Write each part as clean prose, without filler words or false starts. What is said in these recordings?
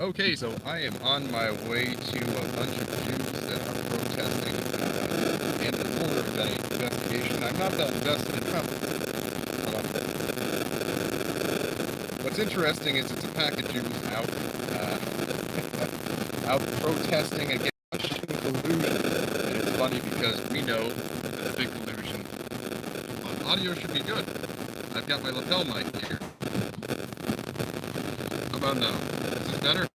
Okay, so I am on my way to a bunch of Jews that are protesting and the corner of any investigation. I'm not that invested in Trump. What's interesting is it's a pack of Jews out protesting against collusion. And it's funny because we know that the big collusion. Audio should be good. I've got my lapel mic here. How about now? Is this better?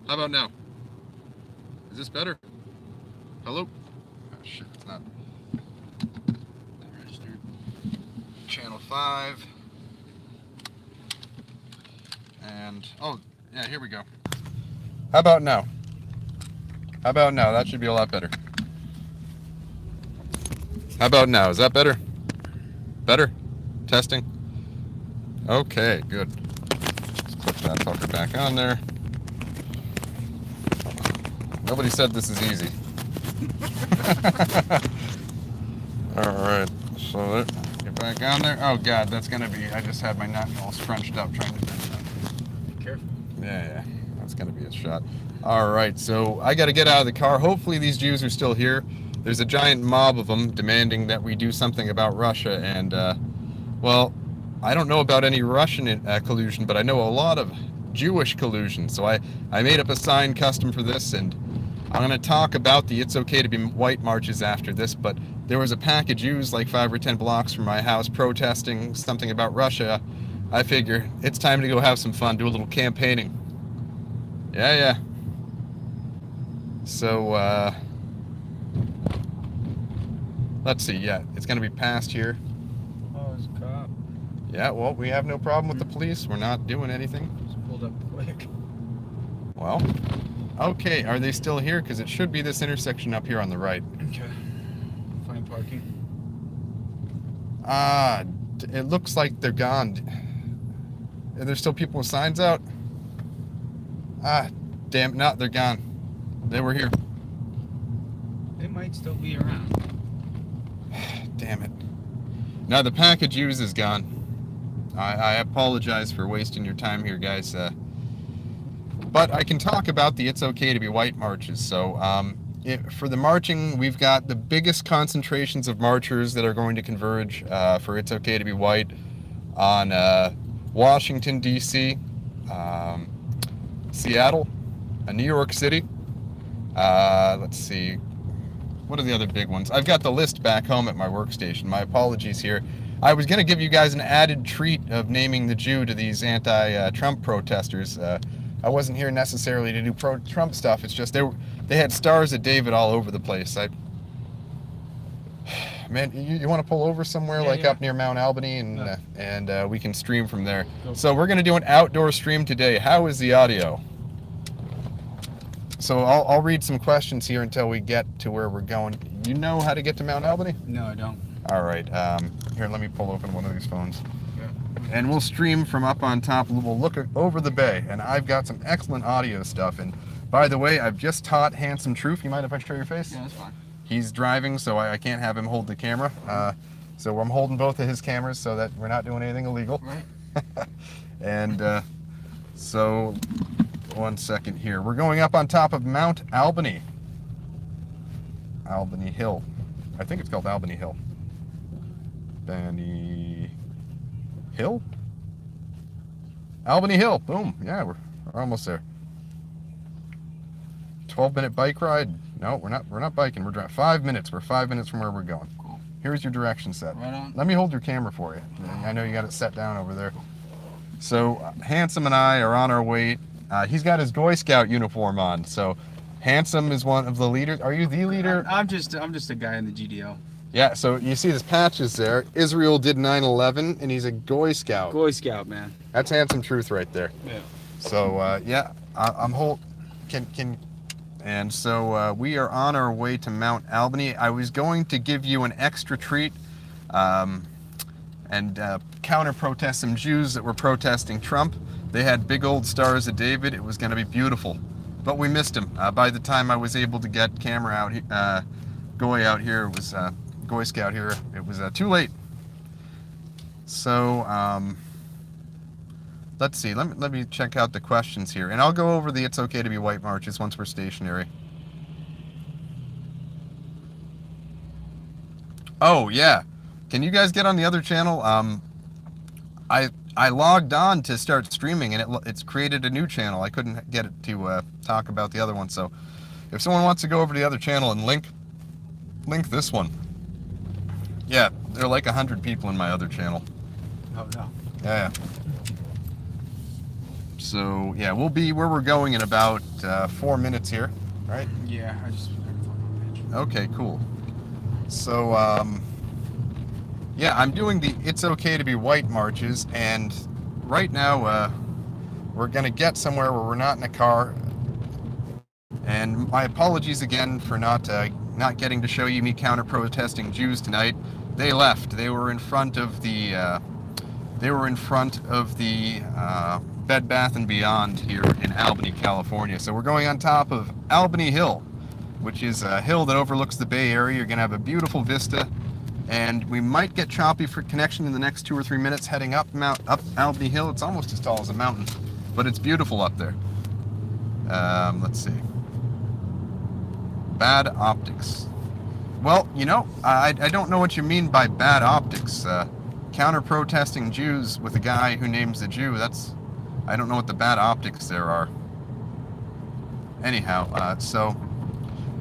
How about now? Is this better? Hello? Oh shit, it's not registered. Channel 5. And, oh, yeah, here we go. How about now? How about now? That should be a lot better. How about now? Is that better? Better? Testing? Okay, good. Let's clip that fucker back on there. Nobody said this is easy. Alright, so get back on there. Oh god, that's gonna be, I just had my neck all scrunched up trying to... Be careful. Yeah, that's gonna be a shot. Alright, so I gotta get out of the car. Hopefully these Jews are still here. There's a giant mob of them demanding that we do something about Russia, and, well, I don't know about any Russian collusion, but I know a lot of Jewish collusion. So I made up a sign custom for this, and I'm going to talk about the It's Okay to Be White marches after this, but there was a pack of Jews like 5 or 10 blocks from my house protesting something about Russia. I figure it's time to go have some fun, do a little campaigning. Yeah. So, let's see, yeah, it's going to be past here. Oh, it's a cop. Yeah, well, we have no problem with the police. We're not doing anything. Just pulled up quick. Well, okay, are they still here? Because it should be this intersection up here on the right. Okay. Find parking. It looks like they're gone. Are there still people with signs out? Damn, no, they're gone. They were here. They might still be around. Damn it. Now the pack of Jews is gone. I apologize for wasting your time here, guys. But I can talk about the It's Okay to Be White marches. So for the marching, we've got the biggest concentrations of marchers that are going to converge for It's Okay to Be White on Washington, D.C., Seattle, New York City. Let's see. What are the other big ones? I've got the list back home at my workstation. My apologies here. I was going to give you guys an added treat of naming the Jew to these anti-Trump protesters. I wasn't here necessarily to do pro-Trump stuff. It's just they had Stars of David all over the place. Man, you want to pull over somewhere up near Mount Albany and we can stream from there. So we're going to do an outdoor stream today. How is the audio? So I'll read some questions here until we get to where we're going. You know how to get to Mount Albany? No, I don't. All right. Here, let me pull open one of these phones. Yeah. And we'll stream from up on top. We'll look over the bay. And I've got some excellent audio stuff. And by the way, I've just taught Handsome Truth. You mind if I show your face? Yeah, that's fine. He's driving, so I can't have him hold the camera. So I'm holding both of his cameras so that we're not doing anything illegal. Right. And so... One second here. We're going up on top of Mount Albany. Albany Hill. I think it's called Albany Hill. Albany Hill? Albany Hill. Boom. Yeah, we're almost there. 12-minute bike ride. No, we're not biking. We're driving 5 minutes. We're 5 minutes from where we're going. Cool. Here's your direction set. Right on. Let me hold your camera for you. I know you got it set down over there. So Handsome and I are on our way. He's got his Boy Scout uniform on, so Handsome is one of the leaders. Are you the leader? I'm just a guy in the GDL. Yeah, so you see this patches there. Israel did 9/11, and he's a Boy Scout. Boy Scout, man. That's Handsome Truth right there. Yeah. So yeah, I'm and so we are on our way to Mount Albany. I was going to give you an extra treat, and counter-protest some Jews that were protesting Trump. They had big old Stars of David. It was going to be beautiful, but we missed him. By the time I was able to get camera out, Goy out here, it was Boy Scout here. It was too late. So let's see. Let me check out the questions here, and I'll go over the "It's Okay to Be White" marches once we're stationary. Oh yeah, can you guys get on the other channel? I logged on to start streaming, and it's created a new channel. I couldn't get it to talk about the other one, so if someone wants to go over to the other channel and link this one. Yeah, there are like 100 people in my other channel. Oh no. Yeah. So yeah, we'll be where we're going in about 4 minutes here, right? Yeah, I just. Okay, cool. So yeah, I'm doing the "It's Okay to Be White" marches, and right now we're gonna get somewhere where we're not in a car. And my apologies again for not getting to show you me counter-protesting Jews tonight. They left. They were in front of the Bed Bath & Beyond here in Albany, California. So we're going on top of Albany Hill, which is a hill that overlooks the Bay Area. You're gonna have a beautiful vista, and we might get choppy for connection in the next 2 or 3 minutes heading up Albany Hill. It's almost as tall as a mountain, but it's beautiful up there. Let's see. Bad optics. Well, you know, I don't know what you mean by bad optics. Counter-protesting Jews with a guy who names a Jew, I don't know what the bad optics there are. Anyhow, so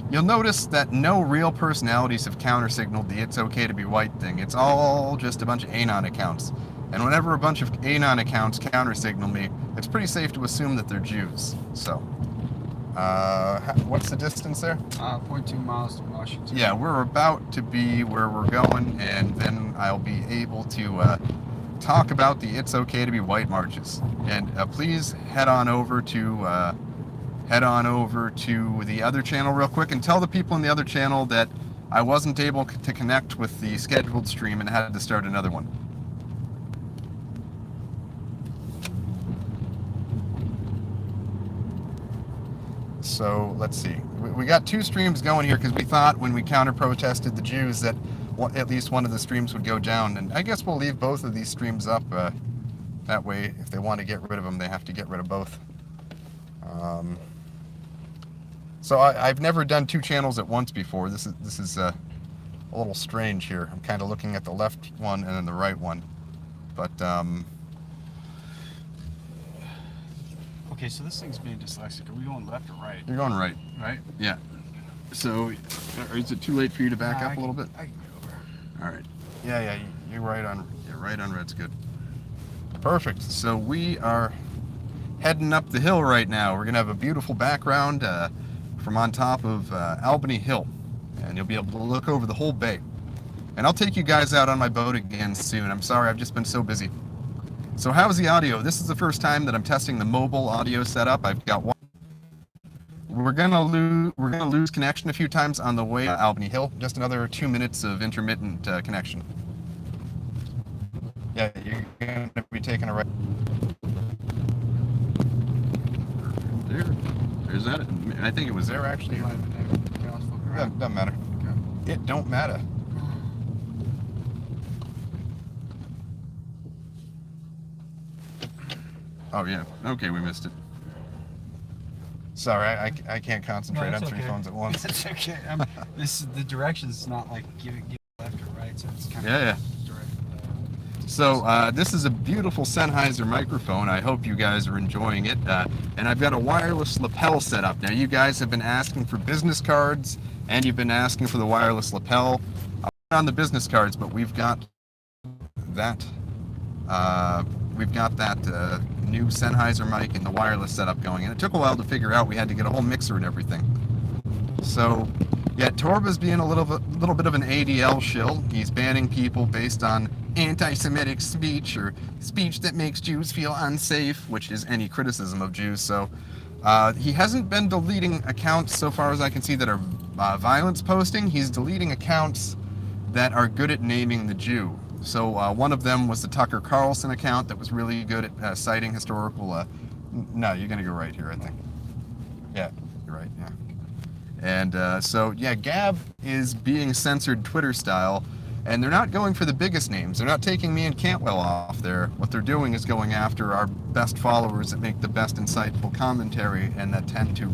you'll notice that no real personalities have counter-signaled the "It's Okay to Be White" thing. It's all just a bunch of Anon accounts. And whenever a bunch of Anon accounts counter-signal me, it's pretty safe to assume that they're Jews. So, what's the distance there? 0.2 miles to Washington. Yeah, we're about to be where we're going, and then I'll be able to talk about the "It's Okay to Be White" marches. And please head on over to the other channel real quick and tell the people in the other channel that I wasn't able to connect with the scheduled stream and had to start another one. So let's see. We got 2 streams going here because we thought when we counter-protested the Jews that at least one of the streams would go down. And I guess we'll leave both of these streams up. That way, if they want to get rid of them, they have to get rid of both. So I've never done 2 channels at once before. This is a little strange here. I'm kind of looking at the left one and then the right one. But Okay, so this thing's being dyslexic. Are we going left or right? you're going right. Right? Yeah. So, is it too late for you to back up a little bit? I can go over. All right. Yeah, you're right on. You're right on red's good. Perfect. So we are heading up the hill right now. We're gonna have a beautiful background from on top of Albany Hill, and you'll be able to look over the whole bay. And I'll take you guys out on my boat again soon. I'm sorry, I've just been so busy. So how's the audio? This is the first time that I'm testing the mobile audio setup. I've got one. We're gonna lose connection a few times on the way to Albany Hill. Just another 2 minutes of intermittent connection. Yeah, you're gonna be taking a right. There's that. I think it was there actually. Doesn't matter. It don't matter. Oh yeah. Okay, we missed it. Sorry, I can't concentrate on 3 phones at once. It's okay. The direction's not like giving left or right, so it's kind of yeah. So this is a beautiful Sennheiser microphone. I hope you guys are enjoying it. And I've got a wireless lapel set up. Now you guys have been asking for business cards, and you've been asking for the wireless lapel. I'm on the business cards, but we've got that. New Sennheiser mic and the wireless setup going, and it took a while to figure out. We had to get a whole mixer and everything. So, yeah, Torba's being a little bit of an ADL shill. He's banning people based on anti-Semitic speech or speech that makes Jews feel unsafe, which is any criticism of Jews. So, he hasn't been deleting accounts so far as I can see that are violence posting. He's deleting accounts that are good at naming the Jew. So one of them was the Tucker Carlson account that was really good at citing historical. No, you're gonna go right here, I think. Yeah, you're right. Yeah. And so yeah, Gab is being censored Twitter style, And they're not going for the biggest names. They're not taking me and Cantwell off there. What they're doing is going after our best followers that make the best insightful commentary and that tend to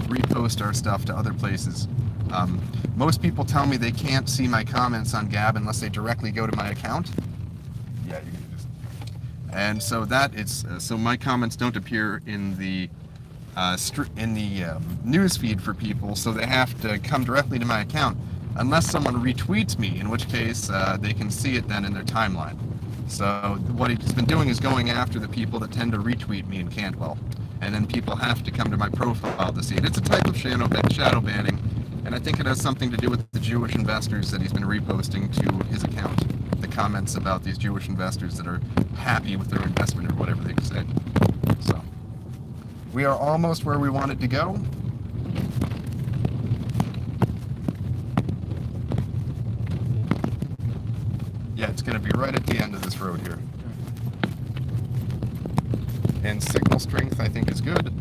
repost our stuff to other places. Most people tell me they can't see my comments on Gab unless they directly go to my account. Yeah, you can just. And so that it's so my comments don't appear in the news feed for people, so they have to come directly to my account. Unless someone retweets me, in which case they can see it then in their timeline. So what he's been doing is going after the people that tend to retweet me in Cantwell. And then people have to come to my profile to see it. It's a type of shadow banning, and I think it has something to do with the Jewish investors that he's been reposting to his account. The comments about these Jewish investors that are happy with their investment or whatever they say. So we are almost where we wanted to go. Yeah, it's going to be right at the end of this road here. And signal strength, I think, is good.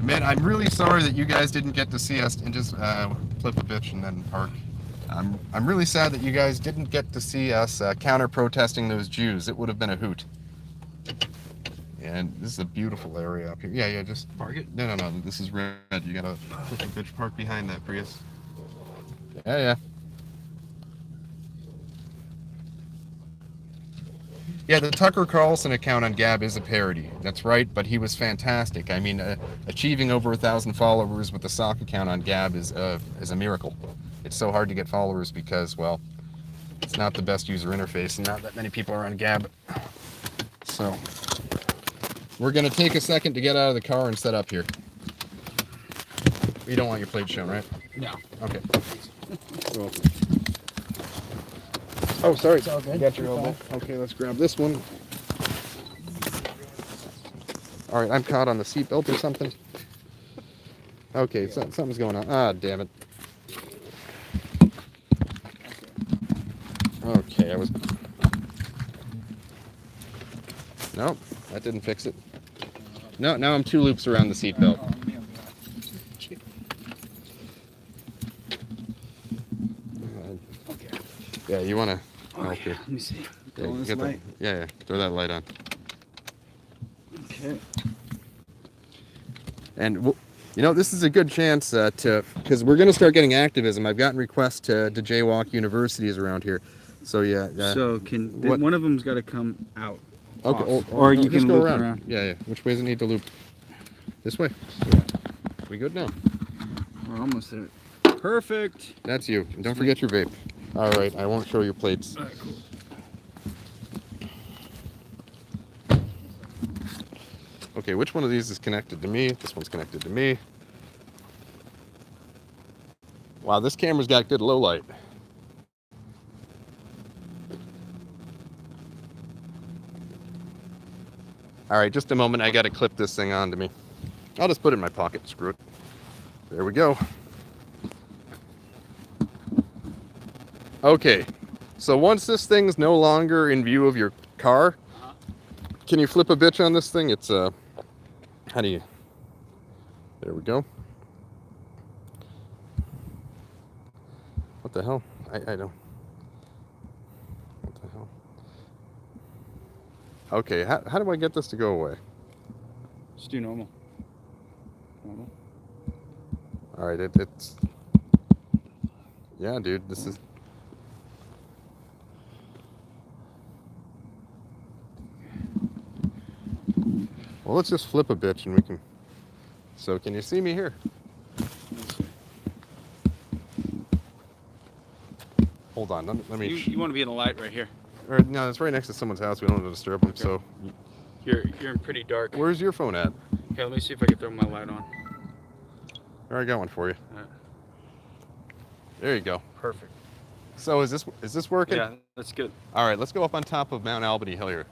Man, I'm really sorry that you guys didn't get to see us, and just flip a bitch and then park. I'm really sad that you guys didn't get to see us counter-protesting those Jews. It would have been a hoot. And this is a beautiful area up here. Yeah, just Park it? No, this is red. You gotta flip a bitch, park behind that Prius. Yeah. Yeah, the Tucker Carlson account on Gab is a parody. That's right, but he was fantastic. I mean, achieving over 1,000 followers with the sock account on Gab is a miracle. It's so hard to get followers because, well, it's not the best user interface, and not that many people are on Gab. So, we're going to take a second to get out of the car and set up here. You don't want your plate shown, right? No. Okay. You're welcome. Oh, sorry. It's all good. Got your elbow. Okay, let's grab this one. All right, I'm caught on the seatbelt or something. Okay, something's going on. Ah, damn it. Okay, I was... Nope, that didn't fix it. No, now I'm 2 loops around the seatbelt. Okay. Yeah, you want to... Okay, let me see. Yeah, Go on this get light. yeah, throw that light on. Okay. And you know, this is a good chance because we're going to start getting activism. I've gotten requests to jaywalk universities around here. So yeah. So one of them's got to come out. Okay. Or you just can go loop around. around. Yeah. Which way does it need to loop? This way. We good now? We're almost there. Perfect. That's you. And don't forget your vape. All right. I won't show your plates. All right, cool. Okay, which one of these is connected to me? This one's connected to me. Wow, this camera's got good low light. All right, just a moment. I got to clip this thing onto me. I'll just put it in my pocket. Screw it. There we go. Okay, so once this thing's no longer in view of your car, can you flip a bitch on this thing? It's how do you? There we go. What the hell? I don't. What the hell? Okay, how do I get this to go away? Just do normal. Normal. All right, it's. Yeah, dude, this is. Well, let's just flip a bitch and we can. So, can you see me here? Hold on, let me. You want to be in the light right here. Or, no, it's right next to someone's house. We don't want to disturb them. Okay. So, You're in pretty dark. where's your phone at? Okay, let me see if I can throw my light on. There, I got one for you. All right. There you go. Perfect. So, is this working? Yeah, that's good. All right, let's go up on top of Mount Albany Hill here.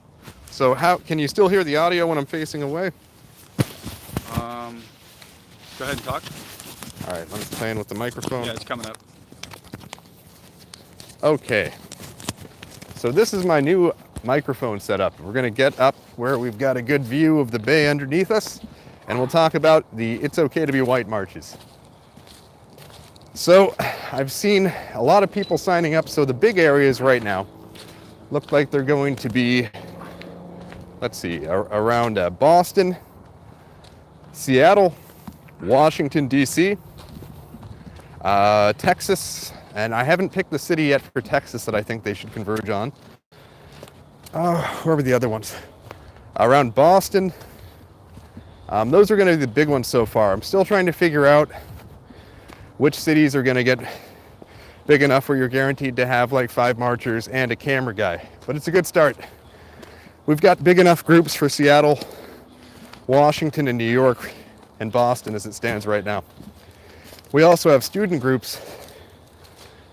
So, how can you still hear the audio when I'm facing away? Go ahead and talk. All right, I'm just playing with the microphone. Yeah, it's coming up. Okay. So this is my new microphone setup. We're going to get up where we've got a good view of the bay underneath us, and we'll talk about the It's Okay to Be White marches. So I've seen a lot of people signing up. So the big areas right now look like they're going to be, let's see, around Boston, Seattle, Washington, D.C., Texas, and I haven't picked the city yet for Texas that I think they should converge on. Where were the other ones? Around Boston. Those are going to be the big ones so far. I'm still trying to figure out which cities are going to get big enough where you're guaranteed to have like 5 marchers and a camera guy. But it's a good start. We've got big enough groups for Seattle, Washington, and New York, and Boston as it stands right now. We also have student groups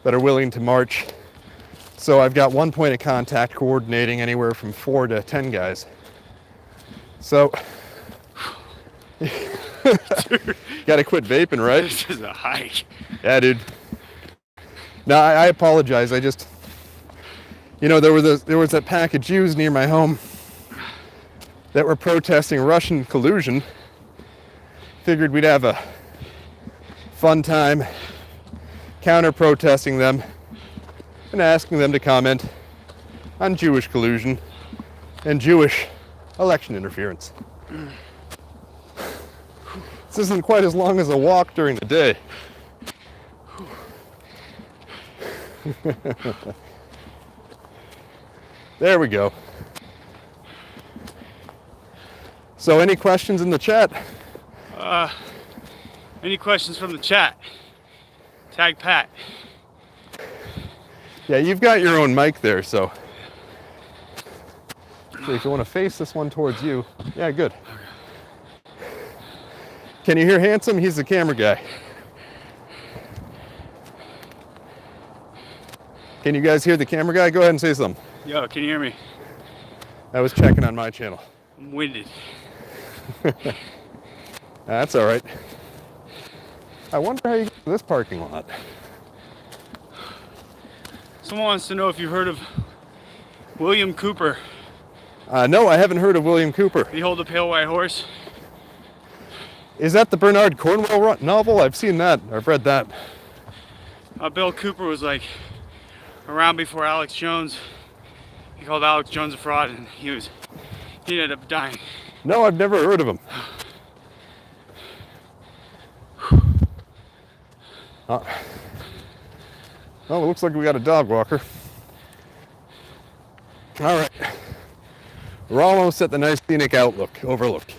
that are willing to march. So I've got one point of contact coordinating anywhere from 4 to 10 guys. So, gotta quit vaping, right? This is a hike. Yeah, dude. No, I apologize. I just, there was that pack of Jews near my home that were protesting Russian collusion. Figured we'd have a fun time counter-protesting them and asking them to comment on Jewish collusion and Jewish election interference. This isn't quite as long as a walk during the day. There we go. So any questions in the chat? Any questions from the chat? Tag Pat. Yeah, you've got your own mic there, so if you want to face this one towards you. Yeah, good. Can you hear Handsome? He's the camera guy. Can you guys hear the camera guy? Go ahead and say something. Yo, can you hear me? I was checking on my channel. I'm winded. That's all right. I wonder how you get to this parking lot. Someone wants to know if you've heard of William Cooper. No, I haven't heard of William Cooper. Behold a Pale White Horse. Is that the Bernard Cornwell novel? I've seen that. I've read that. Bill Cooper was like around before Alex Jones. He called Alex Jones a fraud, and he ended up dying. No, I've never heard of him. Well, it looks like we got a dog walker. All right. We're almost at the nice scenic overlook.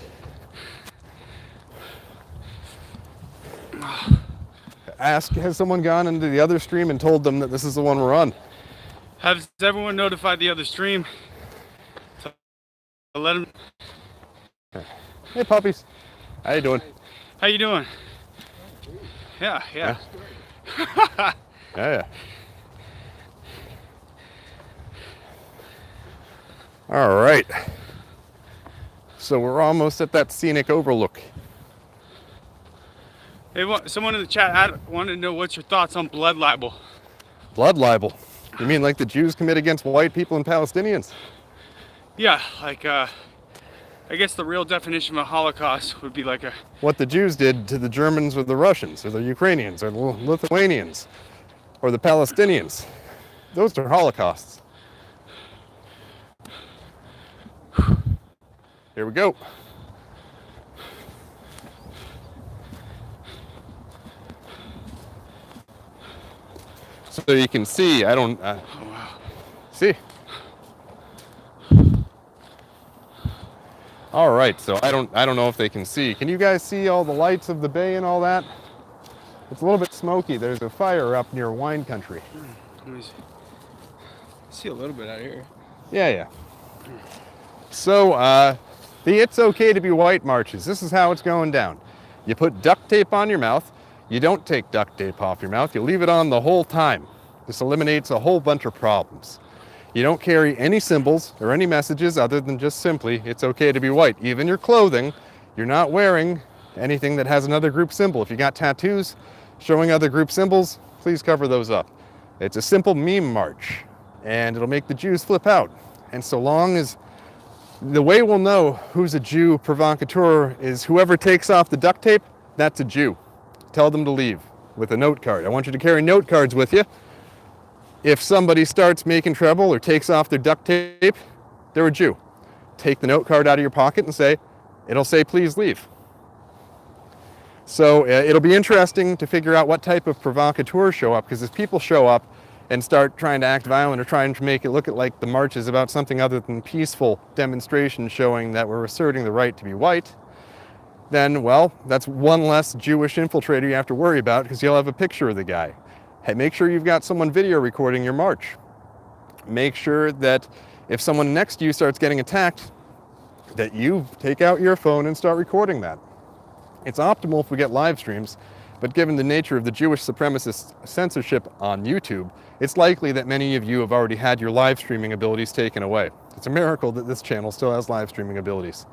Has someone gone into the other stream and told them that this is the one we're on? Has everyone notified the other stream? So let them. Hey, puppies. How you doing? How you doing? Yeah. Yeah. All right. So we're almost at that scenic overlook. Hey, someone in the chat wanted to know what's your thoughts on blood libel. Blood libel? You mean like the Jews commit against white people and Palestinians? Yeah, like I guess the real definition of a Holocaust would be like what the Jews did to the Germans or the Russians or the Ukrainians or the Lithuanians or the Palestinians. Those are holocausts. Here we go. So you can see, see. All right, so I don't know if they can see. Can you guys see all the lights of the bay and all that? It's a little bit smoky. There's a fire up near wine country. Let me see. I see a little bit out here. Yeah. So, the It's Okay to Be White marches. This is how it's going down. You put duct tape on your mouth. You don't take duct tape off your mouth. You leave it on the whole time. This eliminates a whole bunch of problems. You don't carry any symbols or any messages other than just simply, it's okay to be white. Even your clothing, you're not wearing anything that has another group symbol. If you got tattoos showing other group symbols, please cover those up. It's a simple meme march, and it'll make the Jews flip out. And so long as the way we'll know who's a Jew provocateur is whoever takes off the duct tape, that's a Jew. Tell them to leave. with a note card. I want you to carry note cards with you. If somebody starts making trouble or takes off their duct tape, they're a Jew. Take the note card out of your pocket and it'll say, please leave. So it'll be interesting to figure out what type of provocateurs show up, because if people show up and start trying to act violent or trying to make it look like the march is about something other than peaceful demonstration showing that we're asserting the right to be white, then, well, that's one less Jewish infiltrator you have to worry about, because you'll have a picture of the guy. Hey, make sure you've got someone video recording your march. Make sure that if someone next to you starts getting attacked, that you take out your phone and start recording that. It's optimal if we get live streams, but given the nature of the Jewish supremacist censorship on YouTube, it's likely that many of you have already had your live streaming abilities taken away. It's a miracle that this channel still has live streaming abilities.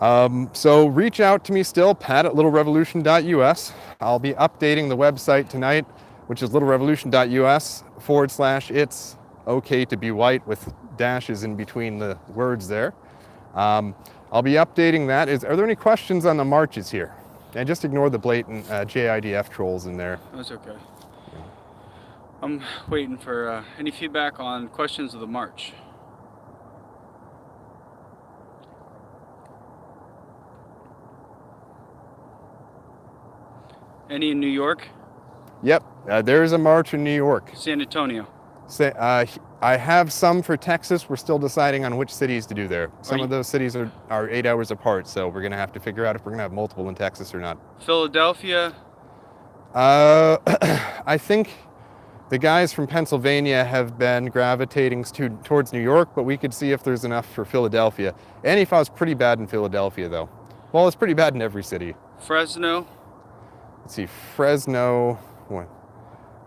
So reach out to me still, pat@littlerevolution.us. I'll be updating the website tonight, which is littlerevolution.us/it's okay to be white, with dashes in between the words there. I'll be updating that. Are there any questions on the marches here? And just ignore the blatant JIDF trolls in there. That's okay. I'm waiting for any feedback on questions of the march. Any in New York? Yep, there is a march in New York. San Antonio. I have some for Texas. We're still deciding on which cities to do there. Some of those cities are 8 hours apart, so we're going to have to figure out if we're going to have multiple in Texas or not. Philadelphia? I think the guys from Pennsylvania have been gravitating towards New York, but we could see if there's enough for Philadelphia. Antifa is pretty bad in Philadelphia, though. Well, it's pretty bad in every city. Fresno? Let's see, Fresno. What?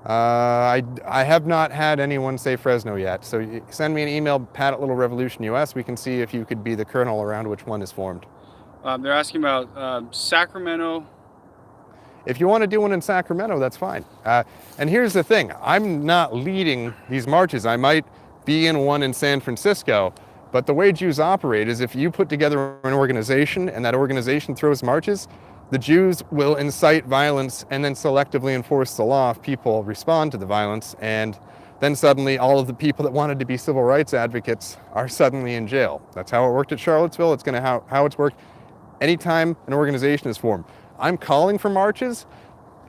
I have not had anyone say Fresno yet, so send me an email, pat@littlerevolution.us. We can see if you could be the kernel around which one is formed. They're asking about Sacramento. If you want to do one in Sacramento, that's fine. And here's the thing, I'm not leading these marches. I might be in one in San Francisco, but the way Jews operate is if you put together an organization and that organization throws marches, the Jews will incite violence and then selectively enforce the law if people respond to the violence, and then suddenly all of the people that wanted to be civil rights advocates are suddenly in jail. That's how it worked at Charlottesville. It's going to how it's worked anytime an organization is formed. I'm calling for marches.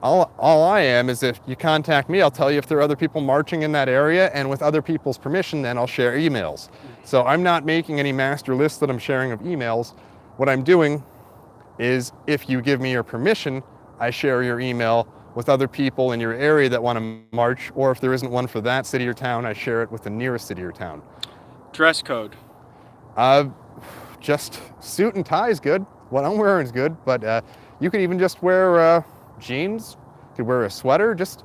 All I am is, if you contact me, I'll tell you if there are other people marching in that area, and with other people's permission, then I'll share emails. So I'm not making any master lists that I'm sharing of emails. What I'm doing is, if you give me your permission, I share your email with other people in your area that want to march, or if there isn't one for that city or town, I share it with the nearest city or town. Dress code? Just suit and tie is good. What I'm wearing is good, but you could even just wear jeans, you could wear a sweater, just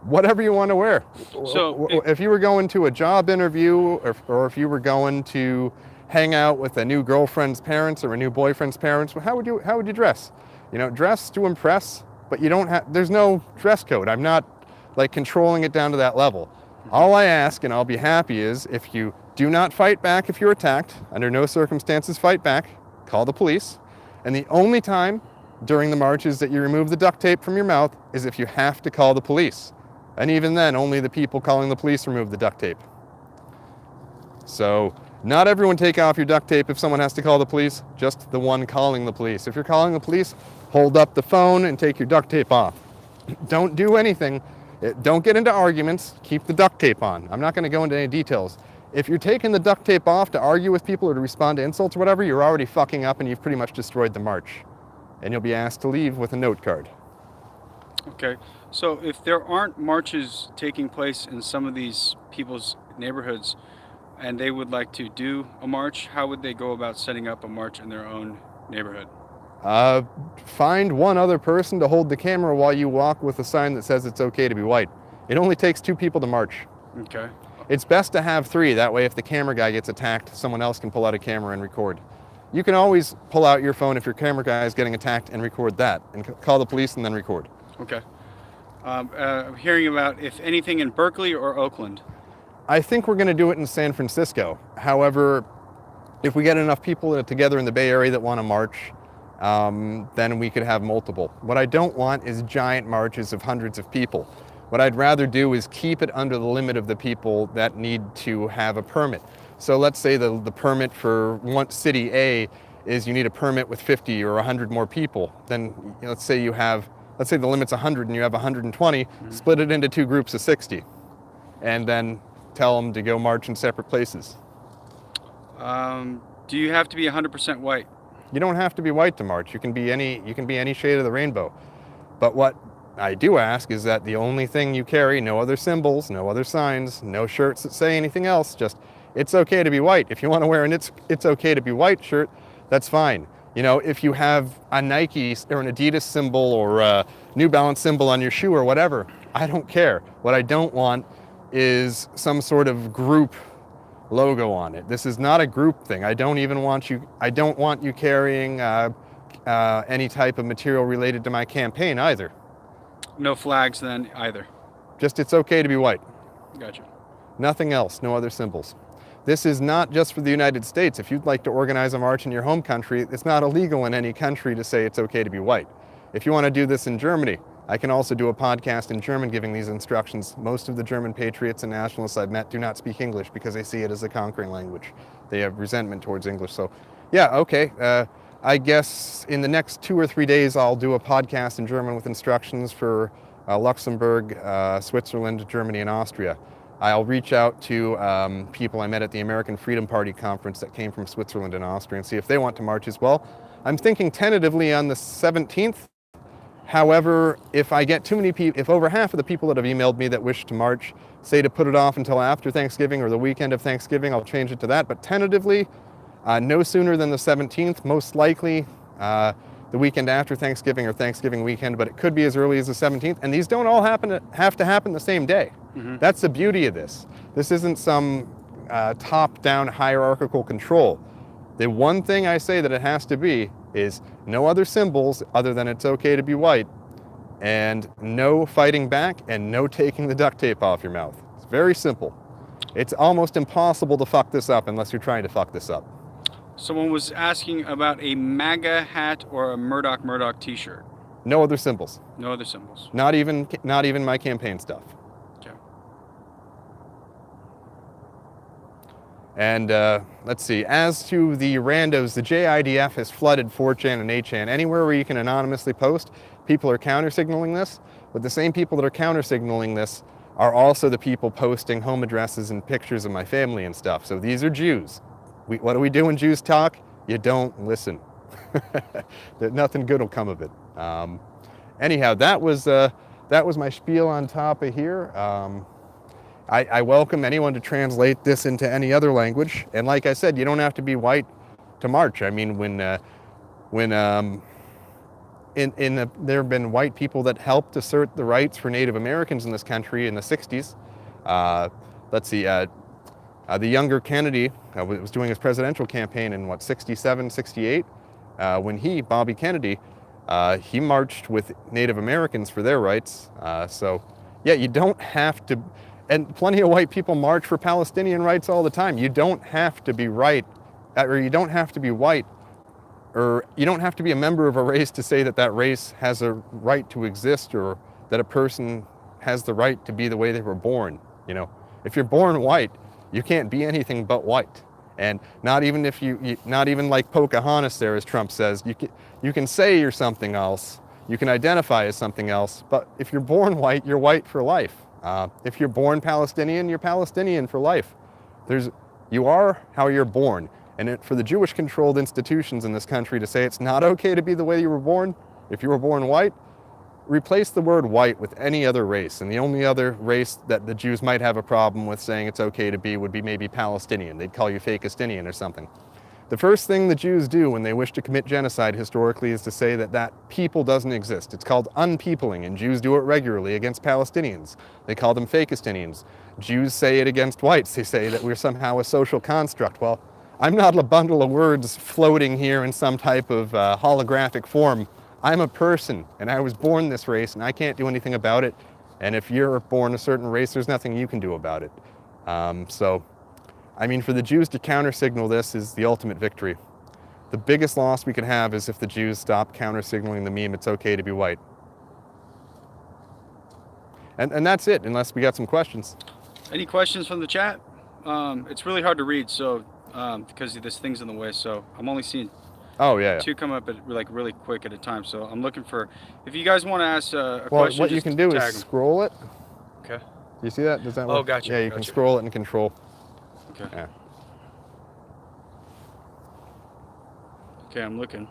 whatever you want to wear. So if you were going to a job interview, or if you were going to hang out with a new girlfriend's parents or a new boyfriend's parents, how would you dress? You know, dress to impress, but there's no dress code. I'm not like controlling it down to that level. All I ask, and I'll be happy, is if you do not fight back if you're attacked, under no circumstances fight back, call the police. And the only time during the marches that you remove the duct tape from your mouth is if you have to call the police. And even then, only the people calling the police remove the duct tape. So not everyone take off your duct tape if someone has to call the police, just the one calling the police. If you're calling the police, hold up the phone and take your duct tape off. Don't do anything. Don't get into arguments. Keep the duct tape on. I'm not going to go into any details. If you're taking the duct tape off to argue with people or to respond to insults or whatever, you're already fucking up and you've pretty much destroyed the march. And you'll be asked to leave with a note card. Okay, so if there aren't marches taking place in some of these people's neighborhoods and they would like to do a march, how would they go about setting up a march in their own neighborhood? Find one other person to hold the camera while you walk with a sign that says it's okay to be white. It only takes 2 people to march. Okay. It's best to have 3. That way if the camera guy gets attacked, someone else can pull out a camera and record. You can always pull out your phone if your camera guy is getting attacked and record that, and call the police and then record. Okay. I'm hearing about, if anything, in Berkeley or Oakland. I think we're going to do it in San Francisco. However, if we get enough people together in the Bay Area that want to march, then we could have multiple. What I don't want is giant marches of hundreds of people. What I'd rather do is keep it under the limit of the people that need to have a permit. So let's say the permit for one city A is you need a permit with 50 or 100 more people. Then let's say the limit's 100 and you have 120, split it into 2 groups of 60, and then tell them to go march in separate places. Do you have to be 100% white? You don't have to be white to march. You can be any shade of the rainbow. But what I do ask is that the only thing you carry, no other symbols, no other signs, no shirts that say anything else, just it's okay to be white. If you want to wear an it's okay to be white shirt, that's fine. You know, if you have a Nike or an Adidas symbol or a New Balance symbol on your shoe or whatever, I don't care. What I don't want is some sort of group logo on it. This is not a group thing. I don't want you carrying any type of material related to my campaign either. No flags then either. Just it's okay to be white. Gotcha. Nothing else, no other symbols. This is not just for the United States. If you'd like to organize a march in your home country, it's not illegal in any country to say it's okay to be white. If you want to do this in Germany, I can also do a podcast in German giving these instructions. Most of the German patriots and nationalists I've met do not speak English because they see it as a conquering language. They have resentment towards English. So yeah, okay. I guess in the next 2 or 3 days, I'll do a podcast in German with instructions for Luxembourg, Switzerland, Germany, and Austria. I'll reach out to people I met at the American Freedom Party conference that came from Switzerland and Austria and see if they want to march as well. I'm thinking tentatively on the 17th. However, if I get too many people, if over half of the people that have emailed me that wish to march say to put it off until after Thanksgiving or the weekend of Thanksgiving, I'll change it to that. But tentatively, no sooner than the 17th, most likely the weekend after Thanksgiving or Thanksgiving weekend, but it could be as early as the 17th. And these don't all have to happen the same day. Mm-hmm. That's the beauty of this. This isn't some top-down hierarchical control. The one thing I say that it has to be is no other symbols other than it's okay to be white, and no fighting back, and no taking the duct tape off your mouth. It's very simple. It's almost impossible to fuck this up unless you're trying to fuck this up. Someone was asking about a MAGA hat or a Murdoch t-shirt. No other symbols. No other symbols. Not even my campaign stuff. Okay. And let's see, as to the randos, the JIDF has flooded 4chan and 8chan. Anywhere where you can anonymously post, people are counter-signaling this, but the same people that are counter-signaling this are also the people posting home addresses and pictures of my family and stuff. So these are Jews. What do we do when Jews talk? You don't listen. Nothing good will come of it. Anyhow, that was my spiel on top of here. I welcome anyone to translate this into any other language. And like I said, you don't have to be white to march. I mean, there have been white people that helped assert the rights for Native Americans in this country in the 60s. Let's see, the younger Kennedy was doing his presidential campaign in, 67, 68, when Bobby Kennedy, he marched with Native Americans for their rights. So, yeah, you don't have to, and plenty of white people march for Palestinian rights all the time. You don't have to be right, or you don't have to be white, or you don't have to be a member of a race to say that that race has a right to exist, or that a person has the right to be the way they were born. You know, if you're born white, you can't be anything but white. And not even if not even like Pocahontas there, as Trump says, you can say you're something else, you can identify as something else, but if you're born white, you're white for life. If you're born Palestinian, you're Palestinian for life. You are how you're born. And for the Jewish-controlled institutions in this country to say it's not okay to be the way you were born, if you were born white, replace the word white with any other race. And the only other race that the Jews might have a problem with saying it's okay to be would be maybe Palestinian. They'd call you Fakistinian or something. The first thing the Jews do when they wish to commit genocide historically is to say that that people doesn't exist. It's called unpeopling, and Jews do it regularly against Palestinians. They call them Fakistinians. Jews say it against whites. They say that we're somehow a social construct. Well, I'm not a bundle of words floating here in some type of holographic form. I'm a person, and I was born this race, and I can't do anything about it. And if you're born a certain race, there's nothing you can do about it. So, I mean, for the Jews to counter-signal this is the ultimate victory. The biggest loss we could have is if the Jews stop counter-signaling the meme, it's okay to be white. And that's it, unless we got some questions. Any questions from the chat? It's really hard to read, so because this thing's in the way, so I'm only seeing two come up at really quick at a time. So I'm looking for, if you guys want to ask a question, what you can do is scroll it. Okay. You see that? Does that work? Oh, gotcha. Yeah, you can scroll it and control. Okay. Yeah. Okay, I'm looking.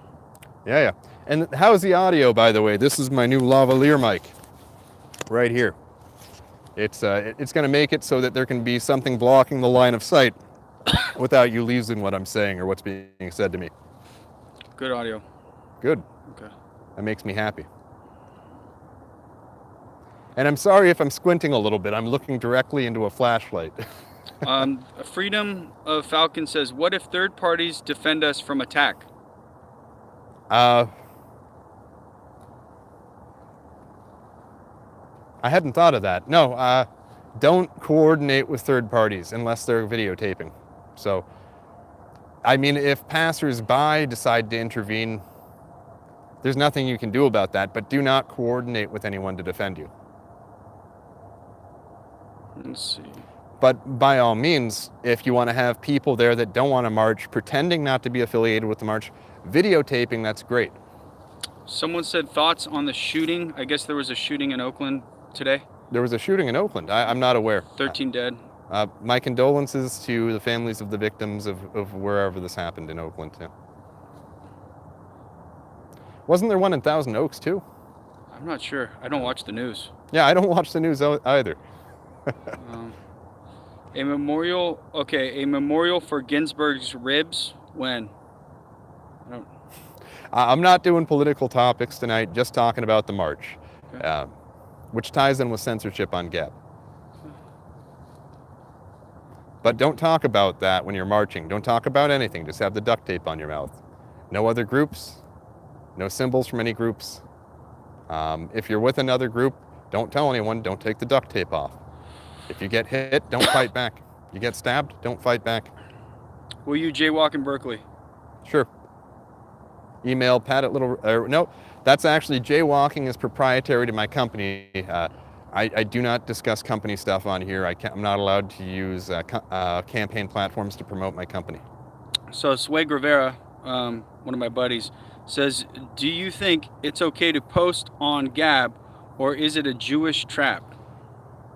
Yeah. And how's the audio, by the way? This is my new lavalier mic right here. It's going to make it so that there can be something blocking the line of sight without you losing what I'm saying or what's being said to me. Good audio. Good. Okay. That makes me happy. And I'm sorry if I'm squinting a little bit. I'm looking directly into a flashlight. Freedom of Falcon says, what if third parties defend us from attack? I hadn't thought of that. No, don't coordinate with third parties unless they're videotaping. So, I mean, if passers-by decide to intervene, there's nothing you can do about that, but do not coordinate with anyone to defend you. Let's see. But by all means, if you want to have people there that don't want to march, pretending not to be affiliated with the march, videotaping, that's great. Someone said thoughts on the shooting. I guess there was a shooting in Oakland today. There was a shooting in Oakland. I'm not aware. 13 dead. My condolences to the families of the victims of wherever this happened in Oakland, too. Wasn't there one in Thousand Oaks, too? I'm not sure. I don't watch the news. Yeah, I don't watch the news either. A memorial for Ginsburg's ribs, when? I'm not doing political topics tonight, just talking about the march, Okay. which ties in with censorship on Gab. But don't talk about that when you're marching. Don't talk about anything. Just have the duct tape on your mouth. No other groups, no symbols from any groups. If you're with another group, don't tell anyone, don't take the duct tape off. If you get hit, don't fight back. You get stabbed, don't fight back. Will you jaywalk in Berkeley? Sure. Email Pat at no, that's actually, jaywalking is proprietary to my company. I do not discuss company stuff on here. I'm not allowed to use campaign platforms to promote my company. So Swag Rivera, one of my buddies, says, do you think it's okay to post on Gab, or is it a Jewish trap?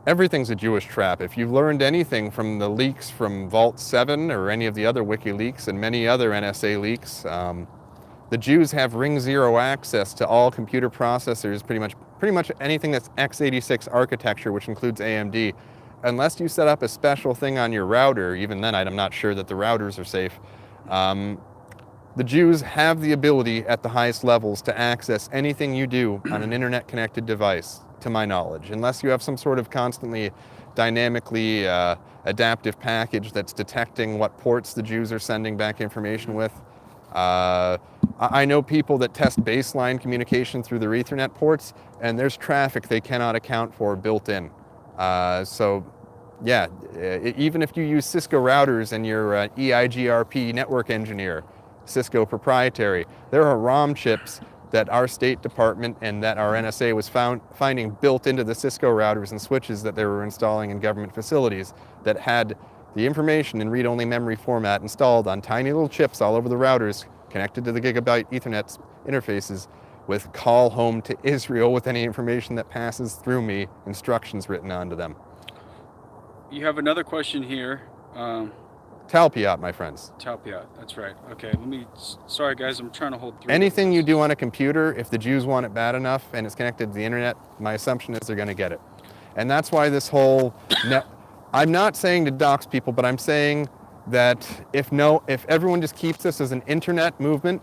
Everything's a Jewish trap. If you've learned anything from the leaks from Vault 7 or any of the other WikiLeaks and many other NSA leaks, the Jews have ring zero access to all computer processors, pretty much anything that's x86 architecture, which includes AMD. Unless you set up a special thing on your router, even then I'm not sure that the routers are safe. The Jews have the ability at the highest levels to access anything you do on an internet-connected device, to my knowledge, unless you have some sort of constantly dynamically adaptive package that's detecting what ports the Jews are sending back information with. I know people that test baseline communication through their Ethernet ports, and there's traffic they cannot account for built in. So yeah, even if you use Cisco routers and you're EIGRP network engineer, Cisco proprietary, there are ROM chips that our State Department and that our NSA was finding built into the Cisco routers and switches that they were installing in government facilities that had the information in read-only memory format installed on tiny little chips all over the routers connected to the gigabit Ethernet interfaces with call home to Israel with any information that passes through me, instructions written onto them. You have another question here. Talpiot, my friends. Talpiot, that's right. Okay, sorry guys, I'm trying to hold through. Anything you do on a computer, if the Jews want it bad enough and it's connected to the internet, my assumption is they're going to get it. And that's why this whole, I'm not saying to dox people, but I'm saying that if everyone just keeps this as an internet movement,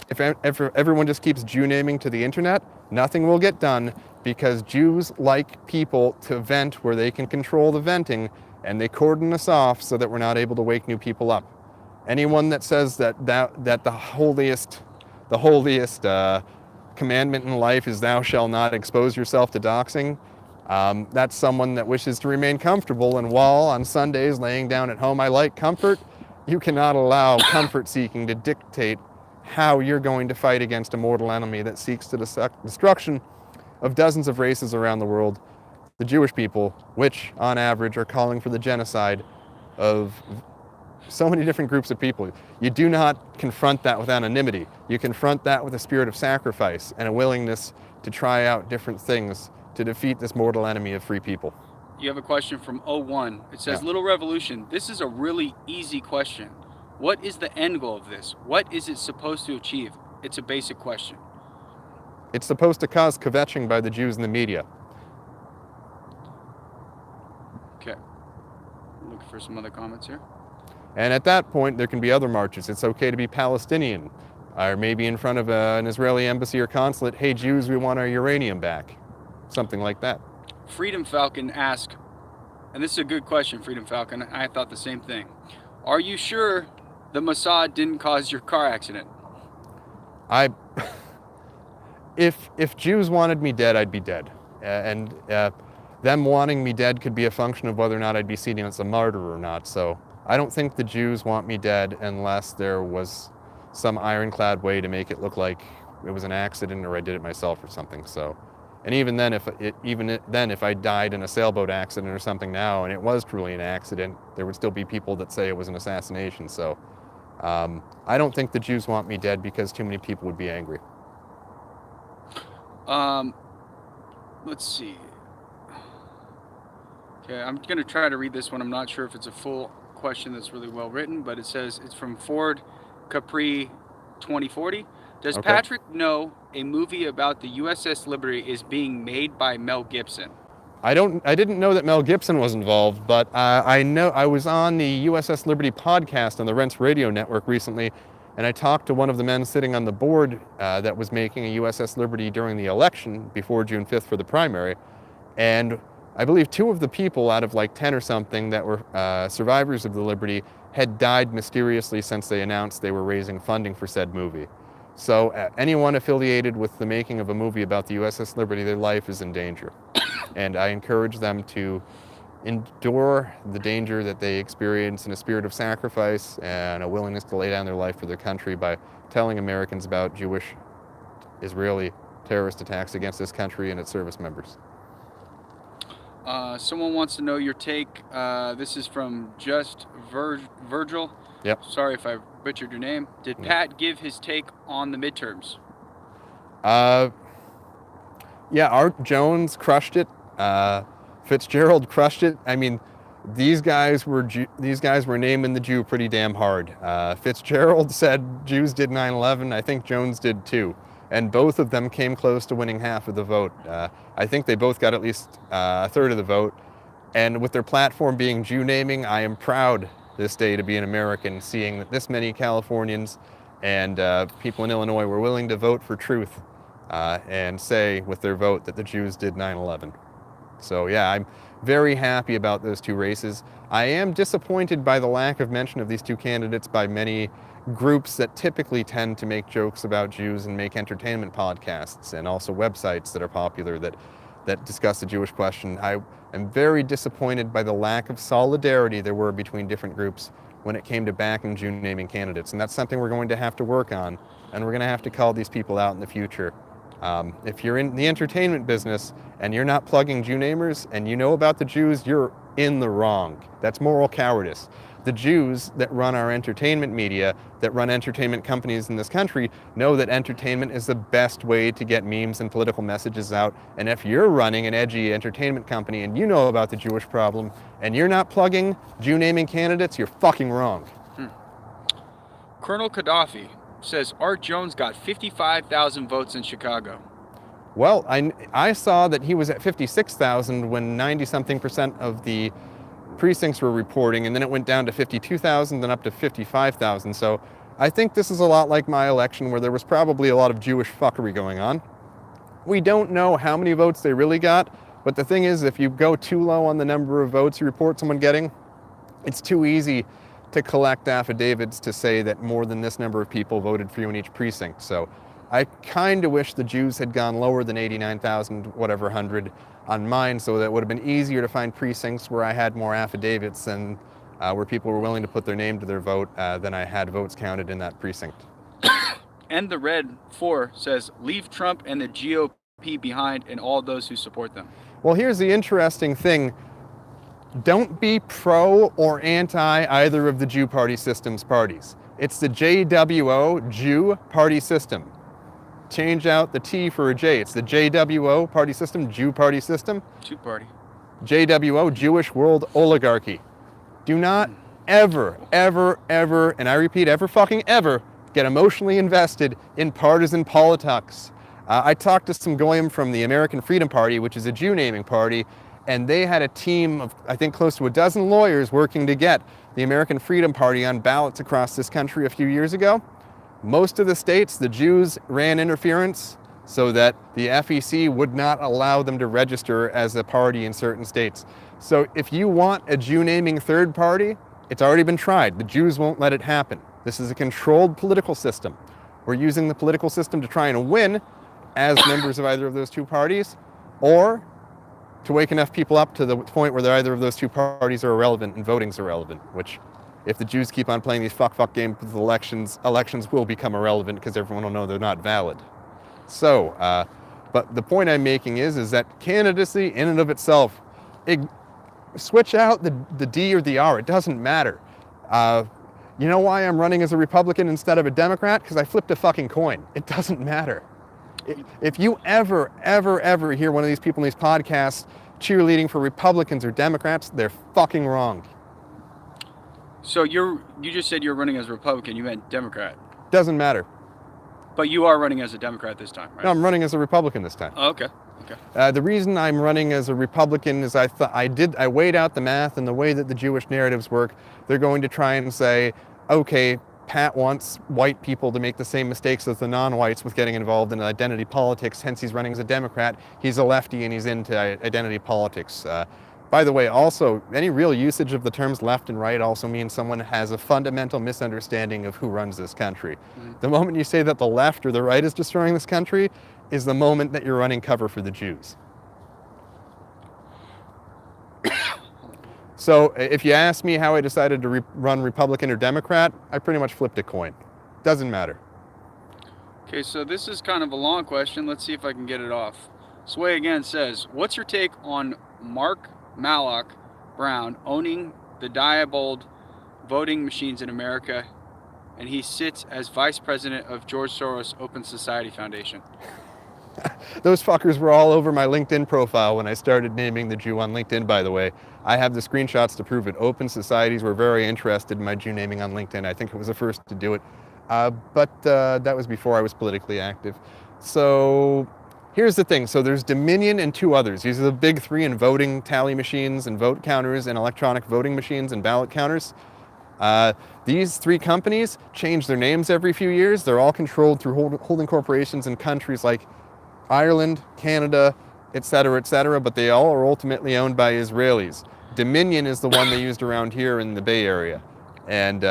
if everyone just keeps Jew naming to the internet, nothing will get done, because Jews like people to vent where they can control the venting, and they cordon us off so that we're not able to wake new people up. Anyone that says that the holiest commandment in life is thou shalt not expose yourself to doxing, that's someone that wishes to remain comfortable, and while on Sundays laying down at home I like comfort, you cannot allow comfort seeking to dictate how you're going to fight against a mortal enemy that seeks the destruction of dozens of races around the world, the Jewish people, which on average are calling for the genocide of so many different groups of people. You do not confront that with anonymity. You confront that with a spirit of sacrifice and a willingness to try out different things to defeat this mortal enemy of free people. You have a question from 01. It says, Yeah. Little Revolution, this is a really easy question. What is the end goal of this? What is it supposed to achieve? It's a basic question. It's supposed to cause kvetching by the Jews in the media. Okay. Looking for some other comments here. And at that point, there can be other marches. It's okay to be Palestinian, or maybe in front of an Israeli embassy or consulate, hey, Jews, we want our uranium back. Something like that. Freedom Falcon asks, and this is a good question, Freedom Falcon. I thought the same thing. Are you sure the Mossad didn't cause your car accident? If Jews wanted me dead, I'd be dead. And them wanting me dead could be a function of whether or not I'd be seen as a martyr or not. So I don't think the Jews want me dead unless there was some ironclad way to make it look like it was an accident or I did it myself or something. So, and even then, if I died in a sailboat accident or something now, and it was truly an accident, there would still be people that say it was an assassination. So I don't think the Jews want me dead because too many people would be angry. Let's see. Okay, I'm going to try to read this one. I'm not sure if it's a full question that's really well written, but it says it's from Ford Capri 2040. Does Okay. Patrick know a movie about the USS Liberty is being made by Mel Gibson? I didn't know that Mel Gibson was involved, but I know I was on the USS Liberty podcast on the Rents Radio Network recently, and I talked to one of the men sitting on the board that was making a USS Liberty during the election before June 5th for the primary, and I believe 2 of the people out of like 10 or something that were survivors of the Liberty had died mysteriously since they announced they were raising funding for said movie. So anyone affiliated with the making of a movie about the USS Liberty, their life is in danger. And I encourage them to endure the danger that they experience in a spirit of sacrifice and a willingness to lay down their life for their country by telling Americans about Jewish, Israeli terrorist attacks against this country and its service members. Someone wants to know your take. This is from Just Virgil. Yep. Sorry if I butchered your name. Did Pat give his take on the midterms? Yeah, Art Jones crushed it. Fitzgerald crushed it. I mean, these guys were naming the Jew pretty damn hard. Fitzgerald said Jews did 9/11. I think Jones did too. And both of them came close to winning half of the vote. I think they both got at least a third of the vote. And with their platform being Jew naming, I am proud this day to be an American, seeing that this many Californians and people in Illinois were willing to vote for truth and say with their vote that the Jews did 9/11. So yeah, I'm very happy about those 2 races. I am disappointed by the lack of mention of these 2 candidates by many groups that typically tend to make jokes about Jews and make entertainment podcasts and also websites that are popular that discuss the Jewish question. I am very disappointed by the lack of solidarity there were between different groups when it came to backing Jew naming candidates. And that's something we're going to have to work on, and we're going to have to call these people out in the future. If you're in the entertainment business and you're not plugging Jew namers and you know about the Jews, you're in the wrong. That's moral cowardice. The Jews that run our entertainment media, that run entertainment companies in this country, know that entertainment is the best way to get memes and political messages out. And if you're running an edgy entertainment company and you know about the Jewish problem and you're not plugging Jew naming candidates, you're fucking wrong. Colonel Gaddafi says Art Jones got 55,000 votes in Chicago. Well, I saw that he was at 56,000 when 90-something% of the precincts were reporting, and then it went down to 52,000, then up to 55,000. So I think this is a lot like my election, where there was probably a lot of Jewish fuckery going on. We don't know how many votes they really got, but the thing is, if you go too low on the number of votes you report someone getting, it's too easy to collect affidavits to say that more than this number of people voted for you in each precinct. So I kind of wish the Jews had gone lower than 89,000, whatever, 100 on mine, so that it would have been easier to find precincts where I had more affidavits and where people were willing to put their name to their vote than I had votes counted in that precinct. and the red 4 says, leave Trump and the GOP behind and all those who support them. Well, here's the interesting thing. Don't be pro or anti either of the Jew party system's parties. It's the JWO, Jew party system. Change out the T for a J. It's the JWO party system, Jew party system. Two party. JWO, Jewish World Oligarchy. Do not ever, ever, ever, and I repeat, ever fucking ever, get emotionally invested in partisan politics. I talked to some goyim from the American Freedom Party, which is a Jew-naming party, and they had a team of, I think, close to a dozen lawyers working to get the American Freedom Party on ballots across this country a few years ago. Most of the states, the Jews ran interference so that the FEC would not allow them to register as a party in certain states. So if you want a Jew-naming third party, it's already been tried. The Jews won't let it happen. This is a controlled political system. We're using the political system to try and win as members of either of those two parties, or to wake enough people up to the point where either of those two parties are irrelevant and voting's irrelevant, which, if the Jews keep on playing these fuck games with elections will become irrelevant because everyone will know they're not valid. So, but the point I'm making is that candidacy in and of itself, switch out the D or the R, it doesn't matter. You know why I'm running as a Republican instead of a Democrat? Because I flipped a fucking coin. It doesn't matter. If you ever hear one of these people in these podcasts cheerleading for Republicans or Democrats, they're fucking wrong. So you just said you're running as a Republican. You meant Democrat. Doesn't matter. But you are running as a Democrat this time, right? No, I'm running as a Republican this time. Oh, okay. Okay. The reason I'm running as a Republican is I weighed out the math and the way that the Jewish narratives work. They're going to try and say, okay, Pat wants white people to make the same mistakes as the non-whites with getting involved in identity politics, hence he's running as a Democrat. He's a lefty and he's into identity politics. By the way, also, any real usage of the terms left and right also means someone has a fundamental misunderstanding of who runs this country. Mm-hmm. The moment you say that the left or the right is destroying this country is the moment that you're running cover for the Jews. So if you ask me how I decided to run Republican or Democrat, I pretty much flipped a coin. Doesn't matter. Okay, so this is kind of a long question. Let's see if I can get it off. Sway again says, what's your take on Mark Malloch Brown owning the Diebold voting machines in America, and he sits as vice president of George Soros Open Society Foundation? Those fuckers were all over my LinkedIn profile when I started naming the Jew on LinkedIn, by the way. I have the screenshots to prove it. Open societies were very interested in my Jew naming on LinkedIn. I think it was the first to do it. But that was before I was politically active. So here's the thing. So there's Dominion and two others. These are the big three in voting tally machines and vote counters and electronic voting machines and ballot counters. These three companies change their names every few years. They're all controlled through holding corporations in countries like Ireland, Canada, et cetera, but they all are ultimately owned by Israelis. Dominion is the one they used around here in the Bay Area. And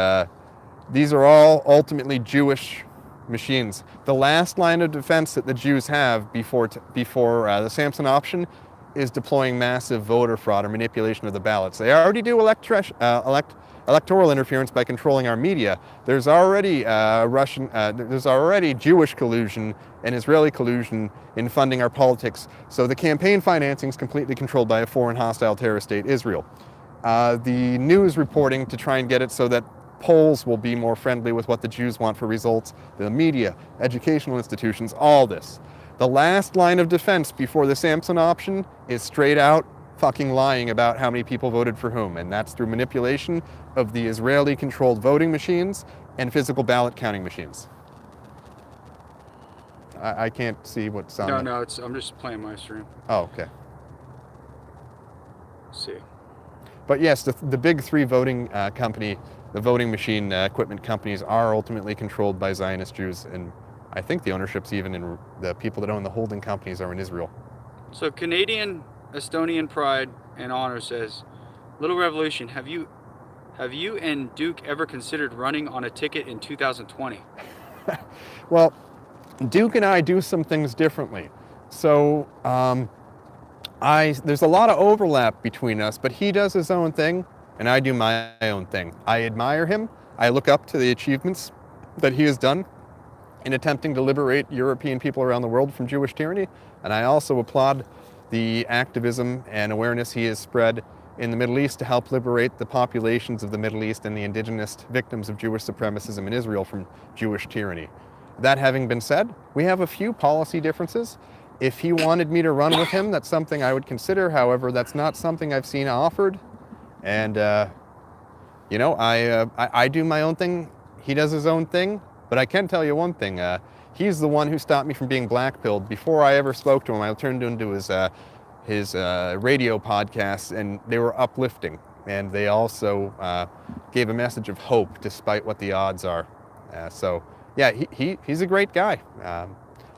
these are all ultimately Jewish machines. The last line of defense that the Jews have before the Samson option is deploying massive voter fraud or manipulation of the ballots. They already do electoral interference by controlling our media. There's already there's already Jewish collusion and Israeli collusion in funding our politics. So the campaign financing is completely controlled by a foreign hostile terrorist state, Israel. The news reporting to try and get it so that polls will be more friendly with what the Jews want for results, the media, educational institutions, all this. The last line of defense before the Samson option is straight out fucking lying about how many people voted for whom, and that's through manipulation of the Israeli-controlled voting machines and physical ballot counting machines. I can't see what's on. No, I'm just playing my stream. Oh, okay. Let's see. But yes, the big three voting the voting machine equipment companies are ultimately controlled by Zionist Jews, and I think the ownership's even in the people that own the holding companies are in Israel. So Canadian Estonian Pride and Honor says, Little Revolution, have you and Duke ever considered running on a ticket in 2020? Well, Duke and I do some things differently. So there's a lot of overlap between us, but he does his own thing and I do my own thing. I admire him. I look up to the achievements that he has done. in attempting to liberate European people around the world from Jewish tyranny. And I also applaud the activism and awareness he has spread in the Middle East to help liberate the populations of the Middle East and the indigenous victims of Jewish supremacism in Israel from Jewish tyranny. That having been said, we have a few policy differences. If he wanted me to run with him, that's something I would consider. However, that's not something I've seen offered. And, you know, I do my own thing. He does his own thing. But I can tell you one thing. He's the one who stopped me from being blackpilled. Before I ever spoke to him, I turned into his radio podcasts, and they were uplifting. And they also gave a message of hope despite what the odds are. So, yeah, he's a great guy.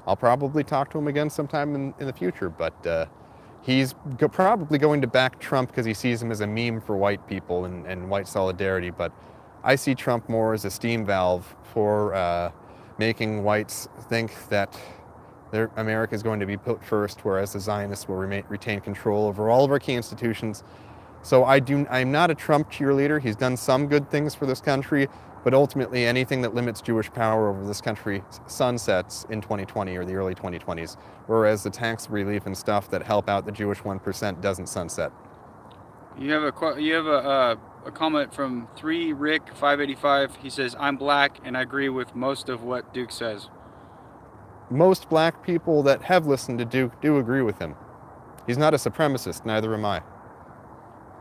I'll probably talk to him again sometime in the future, but he's probably going to back Trump because he sees him as a meme for white people and white solidarity. But I see Trump more as a steam valve for making whites think that America is going to be put first, whereas the Zionists will retain control over all of our key institutions. So I'm not a Trump cheerleader. He's done some good things for this country, but ultimately anything that limits Jewish power over this country sunsets in 2020 or the early 2020s, whereas the tax relief and stuff that help out the Jewish 1% doesn't sunset. You have a comment from 3Rick585. He says, "I'm black and I agree with most of what Duke says." Most black people that have listened to Duke do agree with him. He's not a supremacist, neither am I.